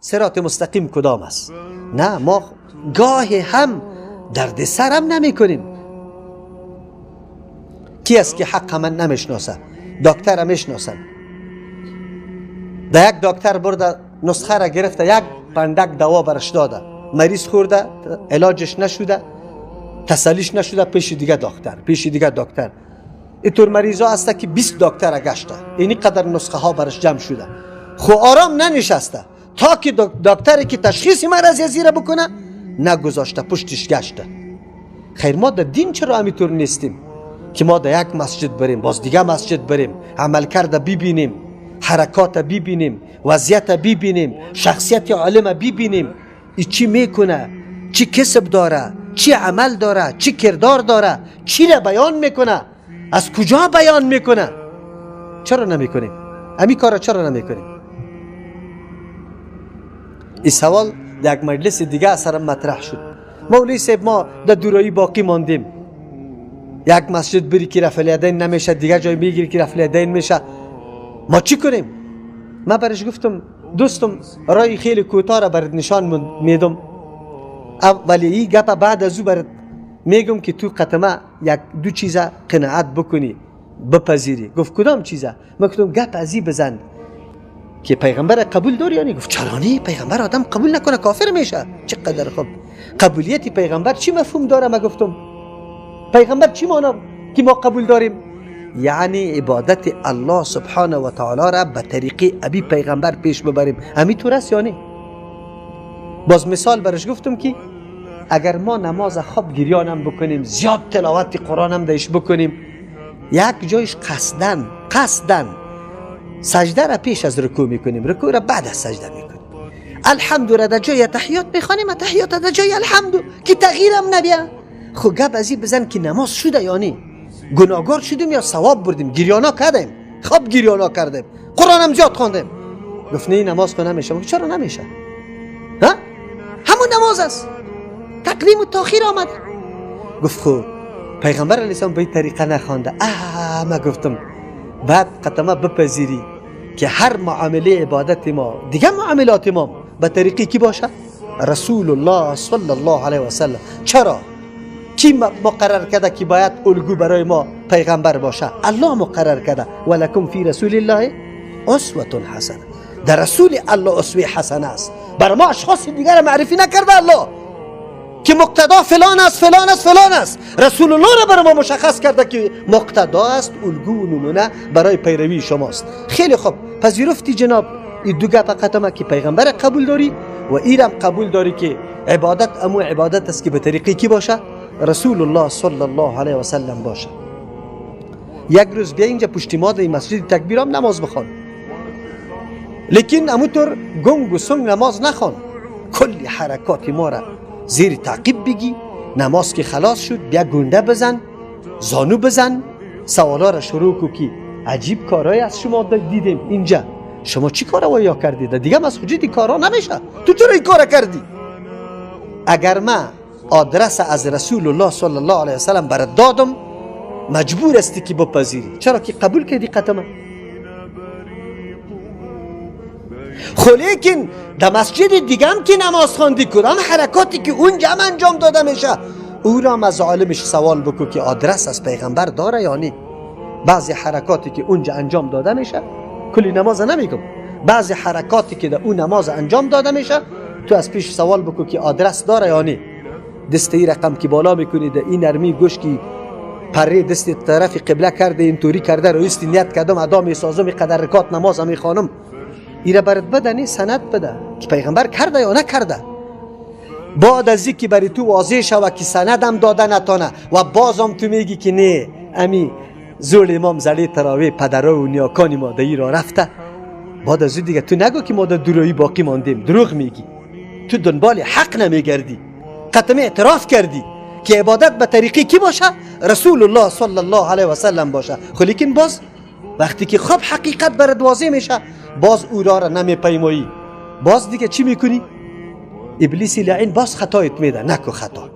صراط مستقیم کدام است؟ نه، ما گاهی هم درد سرم نمی کنیم. کی است که حق من نمیشناسه؟ دکتر میشناسن. یک دکتر برده نسخه را گرفته، یک پندک دوا برش داده، مریض خورده، علاجش نشده، تسلیش نشده، پیش دیگه دکتر. اینطور مریضا هسته که 20 دکتر گشته، اینی قدر نسخه ها برش جمع شده، خو آرام ننشسته تا که دکتری که تشخیص مرض زیره بکنه نگذاشته، پشتش گشته. خیر ما در دین چرا همینطور نیستیم که ما در یک مسجد بریم، باز دیگه مسجد بریم، عملکرد ببینیم، حرکات ببینیم، وضعیت ببینیم، شخصیت عالم ببینیم، ای چی میکنه، چی کسب داره، چی عمل داره، چی کردار داره، چی را بیان میکنه، از کجا بیان میکنه. چرا نمیکنیم؟ همین کارا چرا نمیکنیم؟ این سوال در یک مجلس دیگه سرم مطرح شد. مولوی صاحب ما در دورایی باقی ماندیم، یک مسجد بری که رفع الیدین نمیشه، دیگه جای میگیری که رفع الیدین میشه، ما چی کنیم؟ من برش گفتم دوستم رای خیلی کوتاه را برات نشان میدم، ولی این گپ بعد از او برات میگم که تو قطمه یک دو چیزا قناعت بکنی، بپذیری. گفت کدام چیزا؟ من گفتم گپ ازی بزن که پیغمبر قبول داری یا نه؟ گفت چرا نه، پیغمبر آدم قبول نکنه کافر میشه. چقدر خوب. قبولیت پیغمبر چی مفهوم داره؟ من گفتم پیغمبر چی معنی که ما قبول داریم؟ یعنی عبادت الله سبحانه و تعالی را به طریقه ابی پیغمبر پیش ببریم. همینطور است یا نه؟ باز مثال برش گفتم که اگر ما نماز خواب گریانم بکنیم، زیاد تلاوت قرآن هم دایش بکنیم، یک جایش قصدن سجده را پیش از رکوع میکنیم، رکوع را بعد از سجده میکنیم، الحمد را در جای تحیات میخوانیم، تحیات در جای الحمد که تغییرم نبیه. خو گپ ازی بزن که نماز شده یا نه، گناهگار شدیم یا ثواب بردیم، گریانا کردیم، خواب گریانا کردیم، قرآن هم زیاد خواندیم. گفت نه نماز خو نمیشه. چرا نمیشه؟ ها؟ همون نماز است، تقدیم و تاخیر آمد. گفت خب پیغمبر علیه السلام به این طریقه نخوانده. ما گفتم بعد قطمه بپذیری که هر معامله عبادت ما، دیگه معاملات ما به طریقی کی باشه؟ رسول الله صلی الله علیه و سلم. چرا؟ کی مقرر کرده که باید الگو برای ما پیغمبر باشه؟ الله مقرر کرده ولکم فی رسول الله اسوه حسنه. در رسول الله اسوه حسنه است. بر ما اشخاص دیگر معرفی نکرده الله که مقتدا فلان است فلان است فلان است. رسول الله را بر ما مشخص کرده که مقتدا است، الگو و نمونه برای پیروی شماست. خیلی خوب، پذیرفتی جناب این دو گپ قطمه که پیغمبر قبول داری و ایرم قبول داری که عبادت امو عبادت است که به طریقی کی باشه؟ رسول الله صلی الله علیه و سلم باشه. یک روز بیا اینجا پشت ماد این مسجد تکبیرام نماز بخوان، لیکن همونطور گنگ و سنگ نماز نخوان، کلی حرکات ما را زیر تعقیب بگی. نماز که خلاص شد بیا گنده بزن، زانو بزن، سوالا را شروع کو که عجیب کارهای از شما دیدیم اینجا، شما چی کارا ویا کردید؟ دیگه از خودی کارا نمیشه، تو چرا این کارا کردی؟ اگر من آدرس از رسول الله صلی الله علیه وسلم برات دادم، مجبور استی که بپذیری. چرا که قبول کردی قطمه. خو لیکن در مسجد دیگه هم که نماز خواندی، کدام حرکاتی که اونجا هم انجام داده میشه، او را از عالمش سوال بکن که آدرس از پیغمبر داره یا نه. بعضی حرکاتی که اونجا انجام داده میشه، کلی نماز نمیگم، بعضی حرکاتی که در اون نماز انجام داده میشه، تو از پیش سوال بکن که آدرس داره یا نه. دستی رقم که بالا میکنی در این نرمی گوش کی پره دست طرف قبله کرده، اینطوری کرده، رویست نیت کردم ادا میسازم، قدر رکات نماز میخوانم، ایره برات بدنی سند بده که پیغمبر کرده یا نکرده. بعد از اینکه بری تو واضح شوه که سندم داده نتانه و بازم تو میگی که نه امی زول امام زلی تراوی پدرها و نیاکانی ما در را رفته، بعد از دیگه تو نگو که ما در دورایی باقی ماندیم. دروغ میگی، تو دنبال حق نمیگردی. قطمه اعتراف کردی که عبادت به طریقی کی باشه؟ رسول الله صلی الله علیه و سلم باشه. خو لیکن باز وقتی که خب حقیقت برات واضح میشه، باز او را نمیپیمایی، باز دیگه چی میکنی؟ ابلیس لعین باز خطایت میده. نکو خطا.